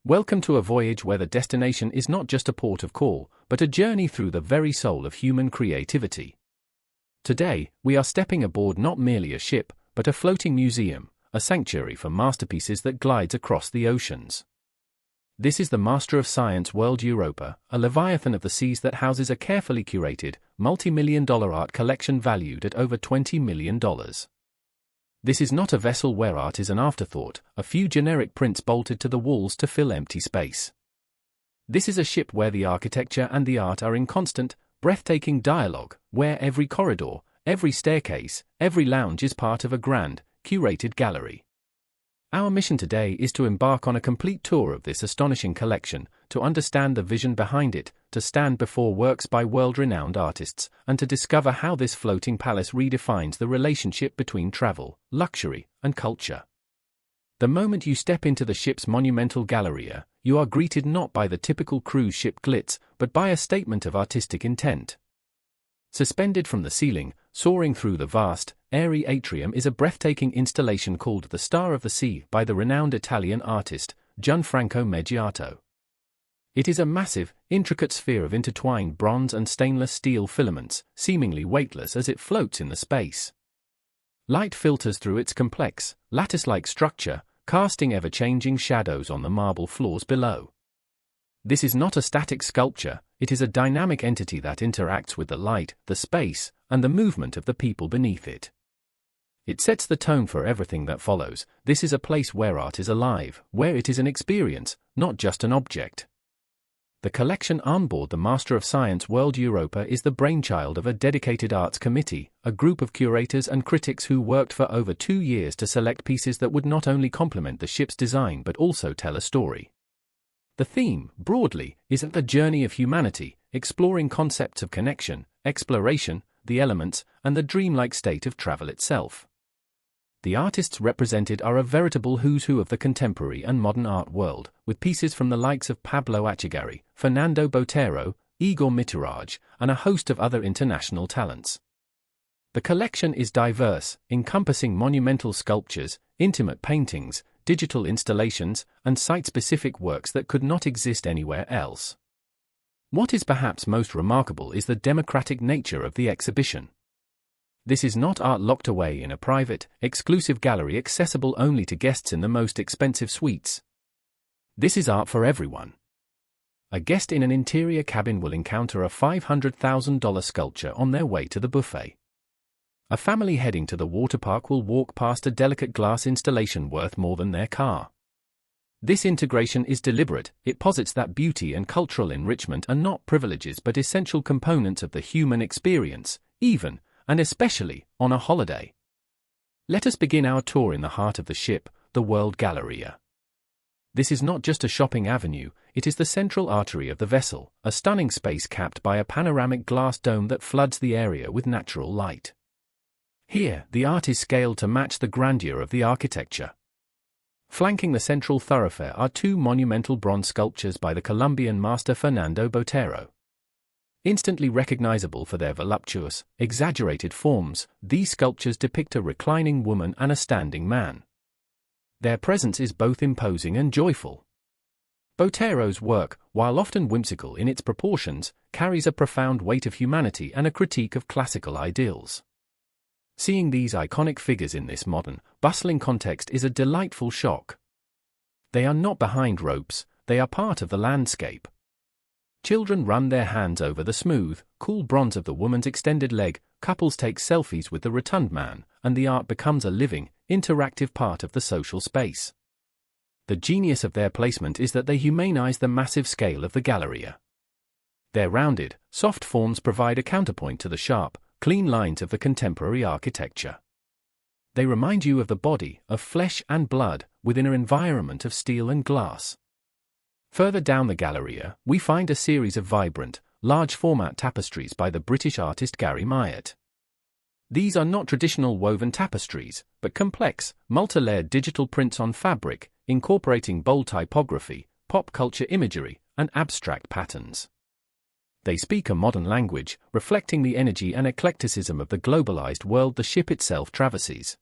Welcome to a voyage where the destination is not just a port of call, but a journey through the very soul of human creativity. Today, we are stepping aboard not merely a ship, but a floating museum, a sanctuary for masterpieces that glides across the oceans. This is the Master of Science World Europa, a leviathan of the seas that houses a carefully curated, multi-million-dollar art collection valued at over $20 million. This is not a vessel where art is an afterthought, a few generic prints bolted to the walls to fill empty space. This is a ship where the architecture and the art are in constant, breathtaking dialogue, where every corridor, every staircase, every lounge is part of a grand, curated gallery. Our mission today is to embark on a complete tour of this astonishing collection, to understand the vision behind it, to stand before works by world-renowned artists, and to discover how this floating palace redefines the relationship between travel, luxury, and culture. The moment you step into the ship's monumental galleria, you are greeted not by the typical cruise ship glitz, but by a statement of artistic intent. Suspended from the ceiling, soaring through the vast, airy atrium is a breathtaking installation called The Star of the Sea by the renowned Italian artist, Gianfranco Meggiato. It is a massive, intricate sphere of intertwined bronze and stainless steel filaments, seemingly weightless as it floats in the space. Light filters through its complex, lattice-like structure, casting ever-changing shadows on the marble floors below. This is not a static sculpture, it is a dynamic entity that interacts with the light, the space, and the movement of the people beneath it. It sets the tone for everything that follows. This is a place where art is alive, where it is an experience, not just an object. The collection on board the Master of Science World Europa is the brainchild of a dedicated arts committee, a group of curators and critics who worked for over 2 years to select pieces that would not only complement the ship's design but also tell a story. The theme, broadly, is the journey of humanity, exploring concepts of connection, exploration, the elements, and the dreamlike state of travel itself. The artists represented are a veritable who's who of the contemporary and modern art world, with pieces from the likes of Pablo Achagari, Fernando Botero, Igor Mitiraj, and a host of other international talents. The collection is diverse, encompassing monumental sculptures, intimate paintings, digital installations, and site-specific works that could not exist anywhere else. What is perhaps most remarkable is the democratic nature of the exhibition. This is not art locked away in a private, exclusive gallery accessible only to guests in the most expensive suites. This is art for everyone. A guest in an interior cabin will encounter a $500,000 sculpture on their way to the buffet. A family heading to the water park will walk past a delicate glass installation worth more than their car. This integration is deliberate. It posits that beauty and cultural enrichment are not privileges but essential components of the human experience, even, and especially, on a holiday. Let us begin our tour in the heart of the ship, the World Galleria. This is not just a shopping avenue, it is the central artery of the vessel, a stunning space capped by a panoramic glass dome that floods the area with natural light. Here, the art is scaled to match the grandeur of the architecture. Flanking the central thoroughfare are 2 monumental bronze sculptures by the Colombian master Fernando Botero. Instantly recognizable for their voluptuous, exaggerated forms, these sculptures depict a reclining woman and a standing man. Their presence is both imposing and joyful. Botero's work, while often whimsical in its proportions, carries a profound weight of humanity and a critique of classical ideals. Seeing these iconic figures in this modern, bustling context is a delightful shock. They are not behind ropes, they are part of the landscape. Children run their hands over the smooth, cool bronze of the woman's extended leg, couples take selfies with the rotund man, and the art becomes a living, interactive part of the social space. The genius of their placement is that they humanize the massive scale of the galleria. Their rounded, soft forms provide a counterpoint to the sharp, clean lines of the contemporary architecture. They remind you of the body, of flesh and blood, within an environment of steel and glass. Further down the galleria, we find a series of vibrant, large-format tapestries by the British artist Gary Myatt. These are not traditional woven tapestries, but complex, multi-layered digital prints on fabric, incorporating bold typography, pop culture imagery, and abstract patterns. They speak a modern language, reflecting the energy and eclecticism of the globalized world the ship itself traverses.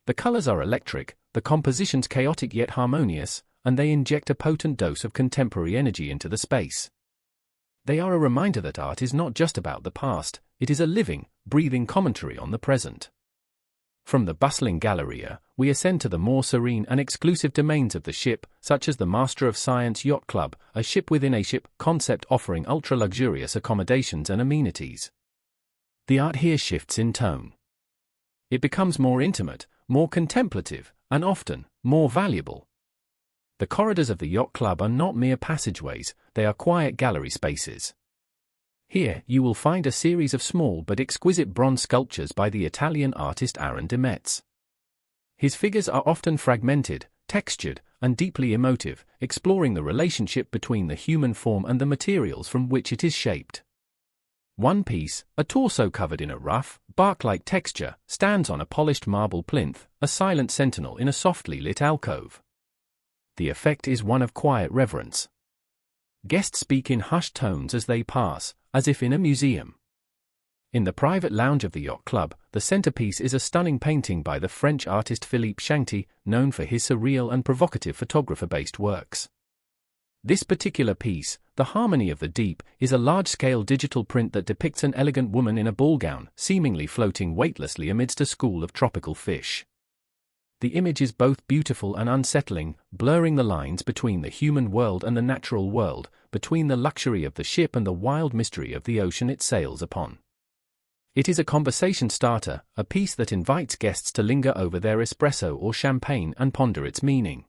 The colors are electric, the compositions chaotic yet harmonious, and they inject a potent dose of contemporary energy into the space. They are a reminder that art is not just about the past, it is a living, breathing commentary on the present. From the bustling galleria, we ascend to the more serene and exclusive domains of the ship, such as the Master of Science Yacht Club, a ship within a ship concept offering ultra-luxurious accommodations and amenities. The art here shifts in tone. It becomes more intimate, more contemplative, and often, more valuable. The corridors of the Yacht Club are not mere passageways, they are quiet gallery spaces. Here, you will find a series of small but exquisite bronze sculptures by the Italian artist Aaron de Metz. His figures are often fragmented, textured, and deeply emotive, exploring the relationship between the human form and the materials from which it is shaped. One piece, a torso covered in a rough, bark-like texture, stands on a polished marble plinth, a silent sentinel in a softly lit alcove. The effect is one of quiet reverence. Guests speak in hushed tones as they pass, as if in a museum. In the private lounge of the Yacht Club, the centerpiece is a stunning painting by the French artist Philippe Shangti, known for his surreal and provocative photographer-based works. This particular piece, The Harmony of the Deep, is a large-scale digital print that depicts an elegant woman in a ball gown, seemingly floating weightlessly amidst a school of tropical fish. The image is both beautiful and unsettling, blurring the lines between the human world and the natural world, between the luxury of the ship and the wild mystery of the ocean it sails upon. It is a conversation starter, a piece that invites guests to linger over their espresso or champagne and ponder its meaning.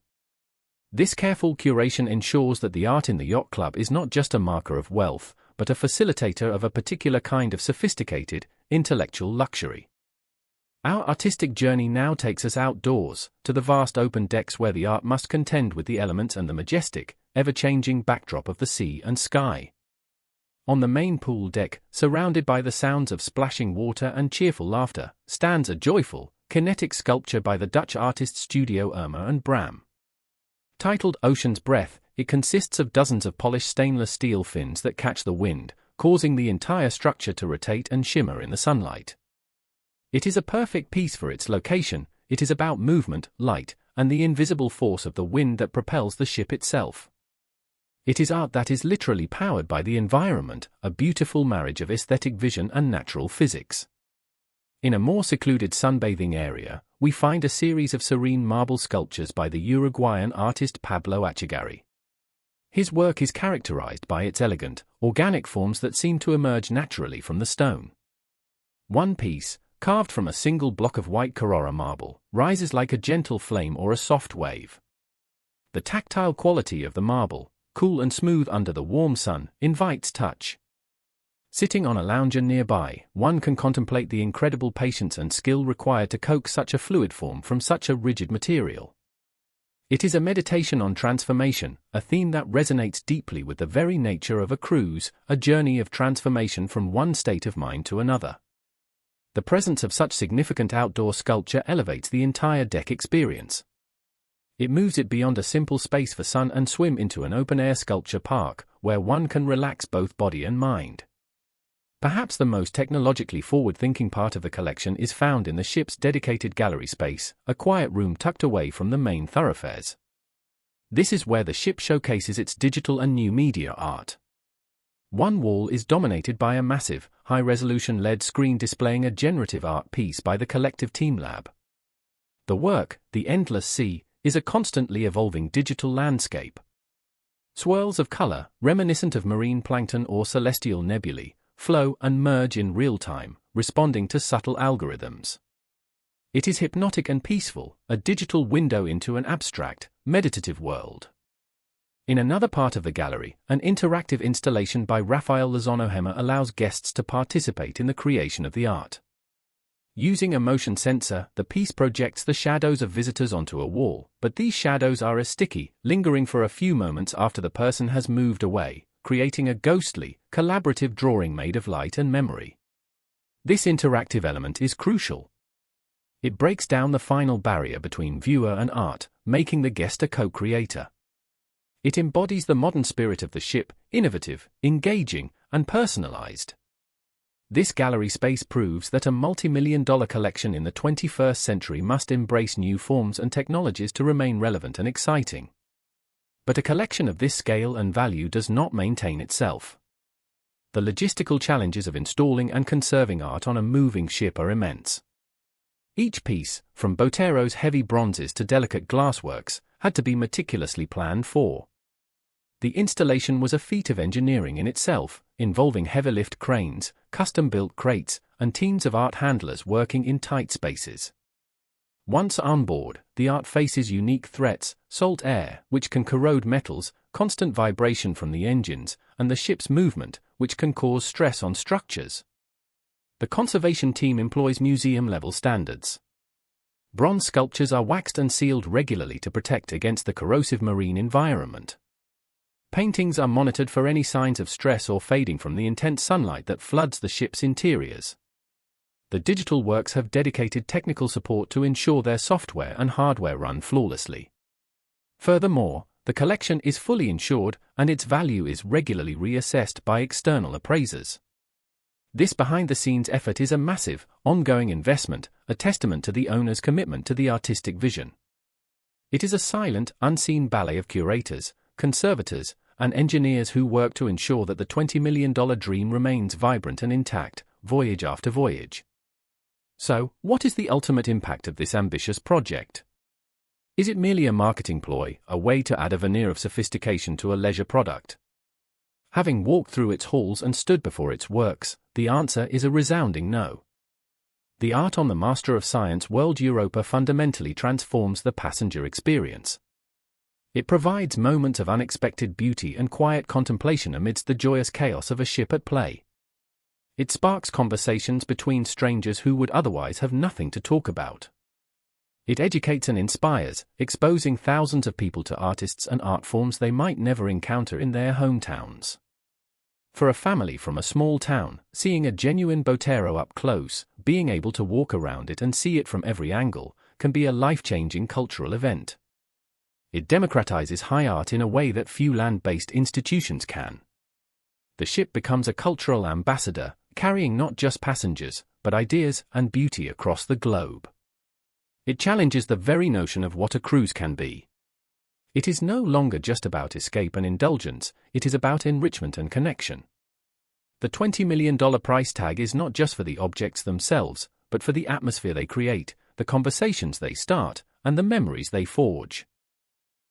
This careful curation ensures that the art in the Yacht Club is not just a marker of wealth, but a facilitator of a particular kind of sophisticated, intellectual luxury. Our artistic journey now takes us outdoors, to the vast open decks where the art must contend with the elements and the majestic, ever-changing backdrop of the sea and sky. On the main pool deck, surrounded by the sounds of splashing water and cheerful laughter, stands a joyful, kinetic sculpture by the Dutch artists Studio Irma and Bram. Titled Ocean's Breath, it consists of dozens of polished stainless steel fins that catch the wind, causing the entire structure to rotate and shimmer in the sunlight. It is a perfect piece for its location. It is about movement, light, and the invisible force of the wind that propels the ship itself. It is art that is literally powered by the environment, a beautiful marriage of aesthetic vision and natural physics. In a more secluded sunbathing area, we find a series of serene marble sculptures by the Uruguayan artist Pablo Achagari. His work is characterized by its elegant, organic forms that seem to emerge naturally from the stone. One piece, carved from a single block of white Carrara marble, rises like a gentle flame or a soft wave. The tactile quality of the marble, cool and smooth under the warm sun, invites touch. Sitting on a lounger nearby, one can contemplate the incredible patience and skill required to coax such a fluid form from such a rigid material. It is a meditation on transformation, a theme that resonates deeply with the very nature of a cruise, a journey of transformation from one state of mind to another. The presence of such significant outdoor sculpture elevates the entire deck experience. It moves it beyond a simple space for sun and swim into an open-air sculpture park, where one can relax both body and mind. Perhaps the most technologically forward-thinking part of the collection is found in the ship's dedicated gallery space, a quiet room tucked away from the main thoroughfares. This is where the ship showcases its digital and new media art. One wall is dominated by a massive, high-resolution LED screen displaying a generative art piece by the Collective Team Lab. The work, The Endless Sea, is a constantly evolving digital landscape. Swirls of color, reminiscent of marine plankton or celestial nebulae, flow and merge in real time, responding to subtle algorithms. It is hypnotic and peaceful, a digital window into an abstract, meditative world. In another part of the gallery, an interactive installation by Rafael Lozano allows guests to participate in the creation of the art. Using a motion sensor, the piece projects the shadows of visitors onto a wall, but these shadows are sticky, lingering for a few moments after the person has moved away, creating a ghostly, collaborative drawing made of light and memory. This interactive element is crucial. It breaks down the final barrier between viewer and art, making the guest a co-creator. It embodies the modern spirit of the ship, innovative, engaging, and personalized. This gallery space proves that a multi-million-dollar collection in the 21st century must embrace new forms and technologies to remain relevant and exciting. But a collection of this scale and value does not maintain itself. The logistical challenges of installing and conserving art on a moving ship are immense. Each piece, from Botero's heavy bronzes to delicate glassworks, had to be meticulously planned for. The installation was a feat of engineering in itself, involving heavy-lift cranes, custom-built crates, and teams of art handlers working in tight spaces. Once on board, the art faces unique threats: salt air, which can corrode metals, constant vibration from the engines, and the ship's movement, which can cause stress on structures. The conservation team employs museum-level standards. Bronze sculptures are waxed and sealed regularly to protect against the corrosive marine environment. Paintings are monitored for any signs of stress or fading from the intense sunlight that floods the ship's interiors. The digital works have dedicated technical support to ensure their software and hardware run flawlessly. Furthermore, the collection is fully insured, and its value is regularly reassessed by external appraisers. This behind-the-scenes effort is a massive, ongoing investment, a testament to the owner's commitment to the artistic vision. It is a silent, unseen ballet of curators, conservators, and engineers who work to ensure that the $20 million dream remains vibrant and intact, voyage after voyage. So, what is the ultimate impact of this ambitious project? Is it merely a marketing ploy, a way to add a veneer of sophistication to a leisure product? Having walked through its halls and stood before its works, the answer is a resounding no. The art on the Master of Science World Europa fundamentally transforms the passenger experience. It provides moments of unexpected beauty and quiet contemplation amidst the joyous chaos of a ship at play. It sparks conversations between strangers who would otherwise have nothing to talk about. It educates and inspires, exposing thousands of people to artists and art forms they might never encounter in their hometowns. For a family from a small town, seeing a genuine Botero up close, being able to walk around it and see it from every angle, can be a life-changing cultural event. It democratizes high art in a way that few land-based institutions can. The ship becomes a cultural ambassador, carrying not just passengers, but ideas and beauty across the globe. It challenges the very notion of what a cruise can be. It is no longer just about escape and indulgence, it is about enrichment and connection. The $20 million price tag is not just for the objects themselves, but for the atmosphere they create, the conversations they start, and the memories they forge.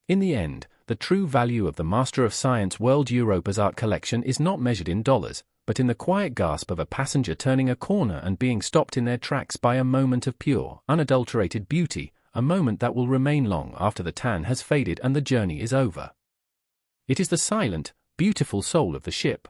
In the end, the true value of the Master of Science World Europa's art collection is not measured in dollars, but in the quiet gasp of a passenger turning a corner and being stopped in their tracks by a moment of pure, unadulterated beauty, a moment that will remain long after the tan has faded and the journey is over. It is the silent, beautiful soul of the ship,